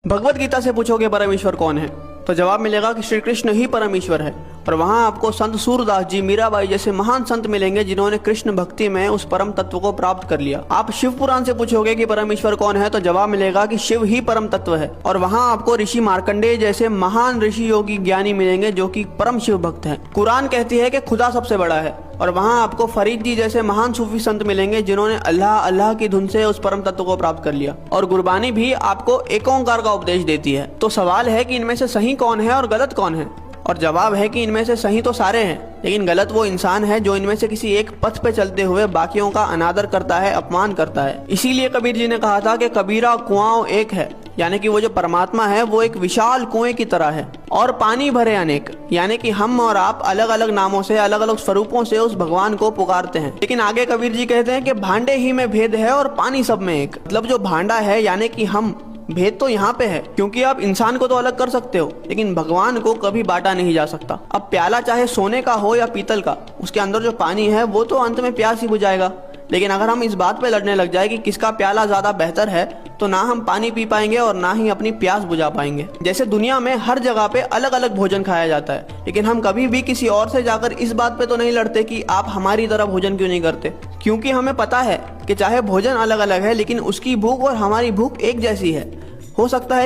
भगवत गीता से पूछोगे परमेश्वर कौन है, तो जवाब मिलेगा कि श्री कृष्ण ही परमेश्वर है। और वहाँ आपको संत सूरदास जी, मीराबाई जैसे महान संत मिलेंगे जिन्होंने कृष्ण भक्ति में उस परम तत्व को प्राप्त कर लिया। आप शिव पुराण से पूछोगे कि परमेश्वर कौन है, तो जवाब मिलेगा कि शिव ही परम तत्व है। और वहाँ आपको ऋषि मार्कंडेय जैसे महान ऋषि योगी ज्ञानी मिलेंगे जो कि परम शिव भक्त हैं। कुरान कहती है कि खुदा सबसे बड़ा है। और वहाँ आपको फरीद जी जैसे महान सूफी संत मिलेंगे जिन्होंने अल्लाह अल्लाह की धुन से उस परम तत्व को प्राप्त कर लिया। और गुरबानी भी आपको एक ओंकार का उपदेश देती है। तो सवाल है कि इनमें से सही कौन है और गलत कौन है। और जवाब है कि इनमें से सही तो सारे हैं, लेकिन गलत वो इंसान है जो इनमें से किसी एक पथ पे चलते हुए बाकियों का अनादर करता है, अपमान करता है। इसीलिए कबीर जी ने कहा था कि कबीरा कुआं एक है, यानी कि वो जो परमात्मा है वो एक विशाल कुएं की तरह है और पानी भरे अनेक, यानी कि हम और आप अलग अलग नामों से, अलग अलग स्वरूपों से उस भगवान को पुकारते हैं। लेकिन आगे कबीर जी कहते हैं कि भांडे ही में भेद है और पानी सब में एक। मतलब जो भांडा है यानी कि हम, भेद तो यहाँ पे है, क्योंकि आप इंसान को तो अलग कर सकते हो लेकिन भगवान को कभी बांटा नहीं जा सकता। अब प्याला चाहे सोने का हो या पीतल का, उसके अंदर जो पानी है वो तो अंत में प्यास ही बुझाएगा। लेकिन अगर हम इस बात पे लड़ने लग जाए कि किसका प्याला ज्यादा बेहतर है, तो ना हम पानी पी पाएंगे और ना ही अपनी प्यास बुझा पाएंगे। जैसे दुनिया में हर जगह पे अलग अलग भोजन खाया जाता है, लेकिन हम कभी भी किसी और से जाकर इस बात पे तो नहीं लड़ते कि आप हमारी तरह भोजन क्यों नहीं करते, क्योंकि हमें पता है कि चाहे भोजन अलग अलग है लेकिन उसकी भूख और हमारी भूख एक जैसी है। हो सकता है कि